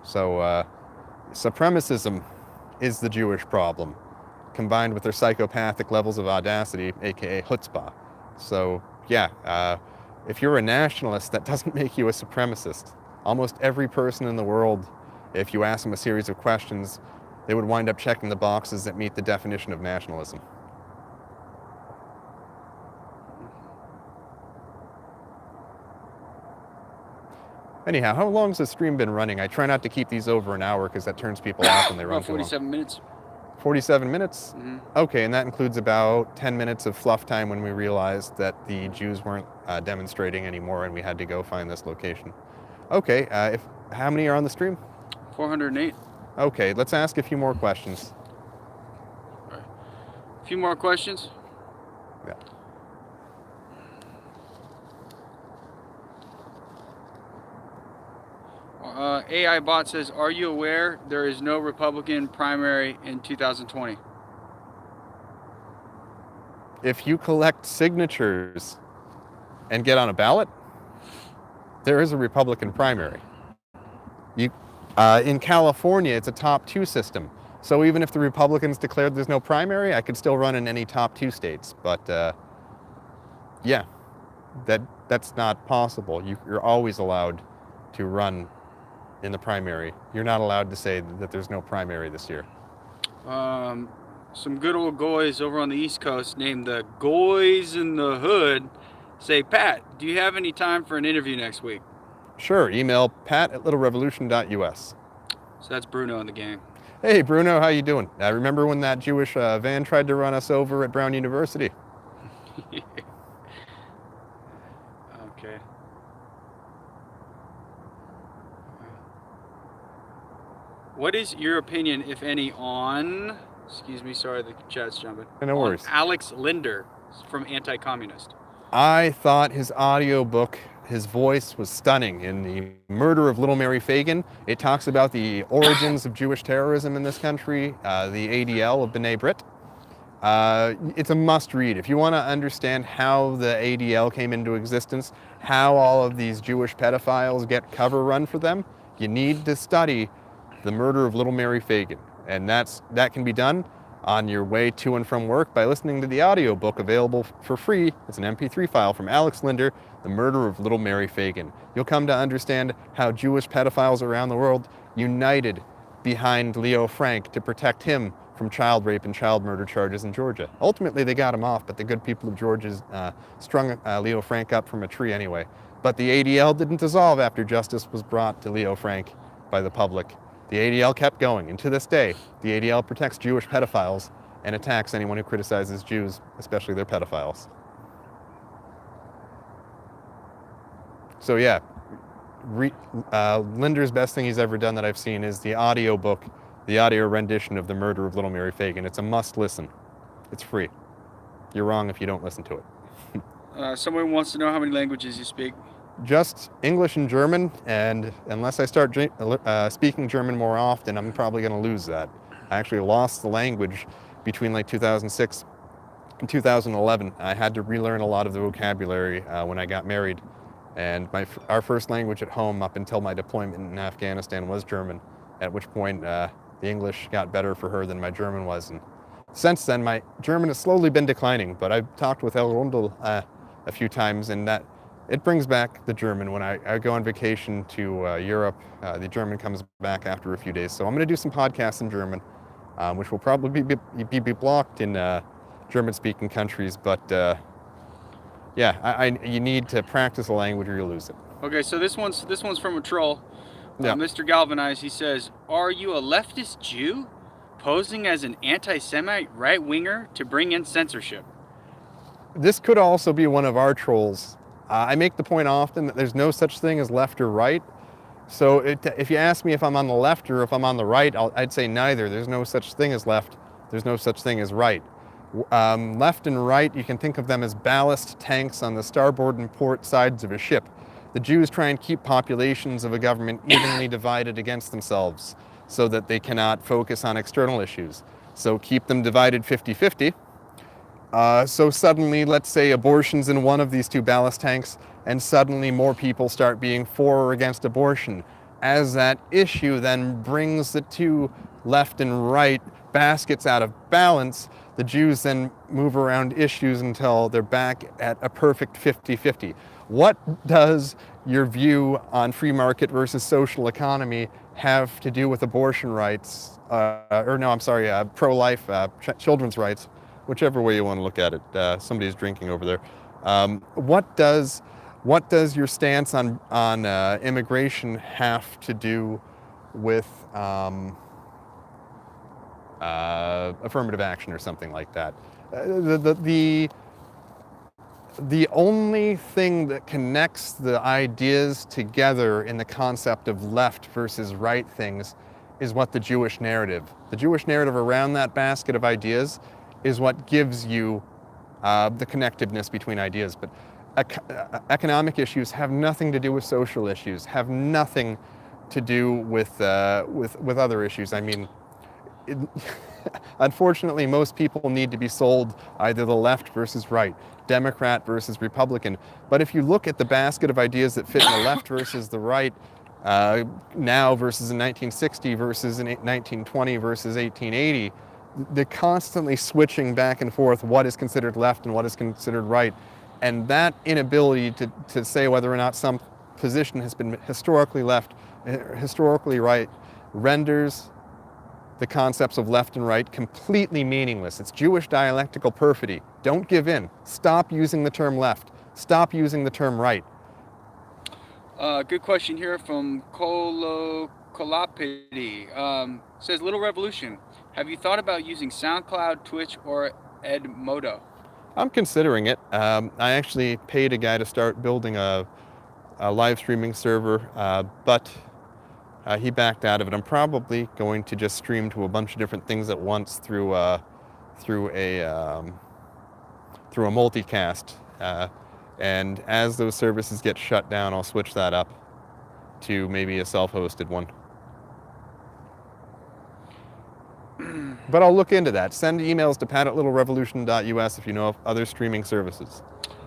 So supremacism is the Jewish problem, combined with their psychopathic levels of audacity, aka chutzpah. So yeah, if you're a nationalist, that doesn't make you a supremacist. Almost every person in the world, if you ask them a series of questions, they would wind up checking the boxes that meet the definition of nationalism. Anyhow, how long has the stream been running? I try not to keep these over an hour because that turns people off when they run too long. 47 minutes. 47 minutes? Mm-hmm. Okay, and that includes about 10 minutes of fluff time when we realized that the Jews weren't demonstrating anymore and we had to go find this location. Okay, how many are on the stream? 408. Okay, let's ask a few more questions. All right. A few more questions? Yeah. AI Bot says, "Are you aware there is no Republican primary in 2020? If you collect signatures and get on a ballot, there is a Republican primary. In California, it's a top 2 system. So even if the Republicans declared there's no primary, I could still run in any top 2 states. But yeah, that's not possible. You're always allowed to run in the primary. You're not allowed to say that there's no primary this year. Some good old goys over on the East Coast named the Goys in the Hood say, "Pat, do you have any time for an interview next week?" Sure, email pat@littlerevolution.us. So that's Bruno in the gang. Hey Bruno, how you doing? I remember when that Jewish van tried to run us over at Brown University. Okay. What is your opinion, if any, on... Excuse me, sorry, the chat's jumping. No worries. Alex Linder from Anti-Communist. I thought his audiobook, his voice was stunning. In The Murder of Little Mary Fagan, it talks about the origins of Jewish terrorism in this country, the ADL of B'nai Brit. It's a must read. If you want to understand how the ADL came into existence, how all of these Jewish pedophiles get cover run for them, you need to study The Murder of Little Mary Fagan. And that can be done on your way to and from work by listening to the audiobook available for free. It's an MP3 file from Alex Linder, The Murder of Little Mary Fagan. You'll come to understand how Jewish pedophiles around the world united behind Leo Frank to protect him from child rape and child murder charges in Georgia. Ultimately, they got him off, but the good people of Georgia strung Leo Frank up from a tree anyway. But the ADL didn't dissolve after justice was brought to Leo Frank by the public. The ADL kept going, and to this day, the ADL protects Jewish pedophiles and attacks anyone who criticizes Jews, especially their pedophiles. So yeah, Linder's best thing he's ever done that I've seen is the audiobook, the audio rendition of The Murder of Little Mary Fagan. It's a must listen. It's free. you're wrong if you don't listen to it. Someone wants to know how many languages you speak. Just English and German, and unless I start speaking German more often, I'm probably going to lose that. I actually lost the language between like 2006 and 2011. I had to relearn a lot of the vocabulary when I got married, and our first language at home up until my deployment in Afghanistan was German, at which point the English got better for her than my German was. And since then, my German has slowly been declining, but I've talked with El Rondel a few times, and that it brings back the German. When I go on vacation to Europe, the German comes back after a few days. So I'm going to do some podcasts in German, which will probably be blocked in German-speaking countries. But yeah, you need to practice a language or you'll lose it. Okay, so this one's from a troll. Yeah. Mr. Galvanize, he says, "Are you a leftist Jew posing as an anti-Semite right-winger to bring in censorship?" This could also be one of our trolls. I make the point often that there's no such thing as left or right. So if you ask me if I'm on the left or if I'm on the right, I'd say neither. There's no such thing as left. There's no such thing as right. Left and right, you can think of them as ballast tanks on the starboard and port sides of a ship. The Jews try and keep populations of a government evenly divided against themselves so that they cannot focus on external issues. So keep them divided 50-50. So suddenly, let's say abortion's in one of these two ballast tanks, and suddenly more people start being for or against abortion. As that issue then brings the two left and right baskets out of balance, the Jews then move around issues until they're back at a perfect 50-50. What does your view on free market versus social economy have to do with abortion rights, pro-life, children's rights? Whichever way you want to look at it. Somebody's drinking over there. What does your stance on immigration have to do with affirmative action or something like that? The only thing that connects the ideas together in the concept of left versus right things is what the Jewish narrative. The Jewish narrative around that basket of ideas is what gives you the connectiveness between ideas. But economic issues have nothing to do with social issues, have nothing to do with other issues. I mean, unfortunately, most people need to be sold either the left versus right, Democrat versus Republican. But if you look at the basket of ideas that fit in the left versus the right, now versus in 1960 versus in 1920 versus 1880, they're constantly switching back and forth what is considered left and what is considered right. And that inability to say whether or not some position has been historically left, historically right, renders the concepts of left and right completely meaningless. It's Jewish dialectical perfidy. Don't give in. Stop using the term left. Stop using the term right. Good question here from Kolapidi. Says, Little Revolution, have you thought about using SoundCloud, Twitch, or Edmodo? I'm considering it. I actually paid a guy to start building a live streaming server, but he backed out of it. I'm probably going to just stream to a bunch of different things at once through a multicast. And as those services get shut down, I'll switch that up to maybe a self-hosted one. But I'll look into that. Send emails to pat@littlerevolution.us if you know of other streaming services.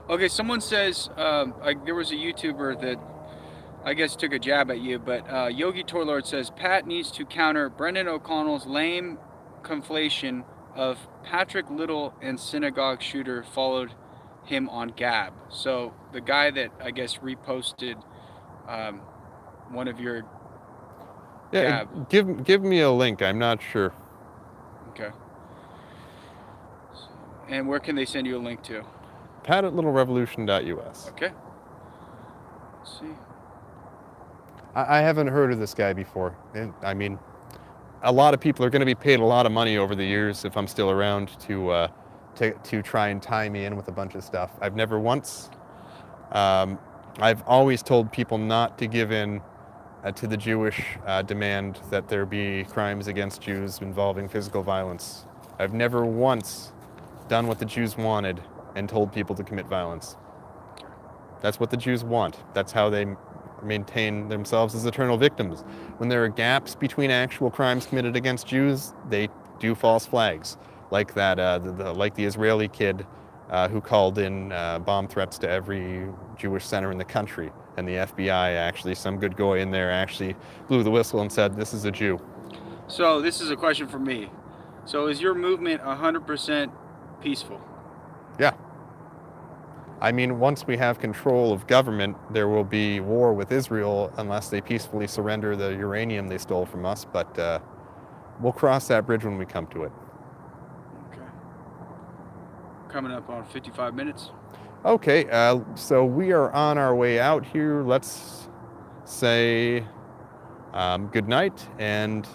Okay, someone says, there was a YouTuber that I guess took a jab at you, but Yogi Torlord says, Pat needs to counter Brendan O'Connell's lame conflation of Patrick Little and synagogue shooter followed him on Gab. So the guy that I guess reposted one of your Gab. Give me a link. I'm not sure. Okay. And where can they send you a link to? pat@littlerevolution.us. Okay. Let's see. I haven't heard of this guy before. I mean, a lot of people are going to be paid a lot of money over the years if I'm still around to try and tie me in with a bunch of stuff. I've never once. I've always told people not to give in to the Jewish demand that there be crimes against Jews involving physical violence. I've never once done what the Jews wanted and told people to commit violence. That's what the Jews want. That's how they maintain themselves as eternal victims. When there are gaps between actual crimes committed against Jews, they do false flags, like that, like the Israeli kid who called in bomb threats to every Jewish center in the country, and the FBI actually, some good guy in there, actually blew the whistle and said, "This is a Jew." So this is a question for me. So is your movement 100% peaceful? Yeah. I mean, once we have control of government, there will be war with Israel unless they peacefully surrender the uranium they stole from us, but we'll cross that bridge when we come to it. Okay. Coming up on 55 minutes. Okay, so we are on our way out here. Let's say good night, and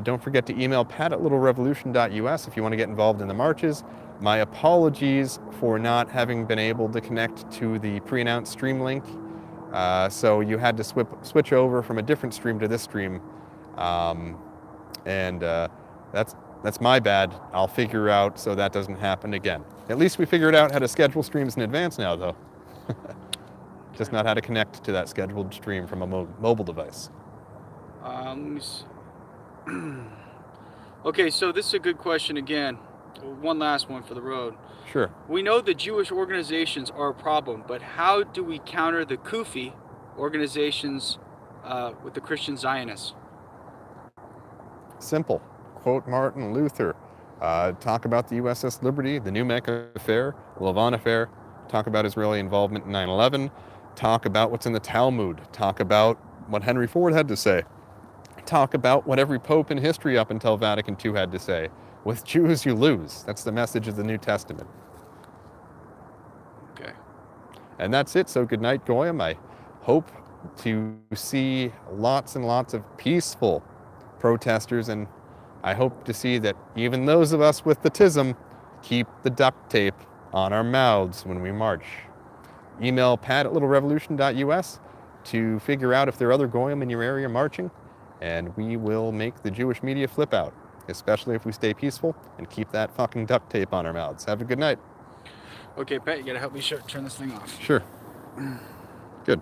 don't forget to email pat@littlerevolution.us if you want to get involved in the marches. My apologies for not having been able to connect to the pre-announced stream link. So you had to switch over from a different stream to this stream. That's my bad. I'll figure out so that doesn't happen again. At least we figured out how to schedule streams in advance now, though. Just not how to connect to that scheduled stream from a mobile device. Let me see. Okay, so this is a good question again. One last one for the road. Sure. We know the Jewish organizations are a problem, but how do we counter the Kufi organizations with the Christian Zionists? Simple. Quote Martin Luther. Talk about the USS Liberty, the New Mecca affair, the Lavon affair. Talk about Israeli involvement in 9/11. Talk about what's in the Talmud. Talk about what Henry Ford had to say. Talk about what every pope in history up until Vatican II had to say. With Jews, you lose. That's the message of the New Testament. Okay. And that's it. So good night, Goyim. I hope to see lots and lots of peaceful protesters, and I hope to see that even those of us with the tism keep the duct tape on our mouths when we march. Email pat@littlerevolution.us to figure out if there are other Goyim in your area marching, and we will make the Jewish media flip out, especially if we stay peaceful and keep that fucking duct tape on our mouths. Have a good night. Okay, Pat, you gotta help me turn this thing off. Sure. Good.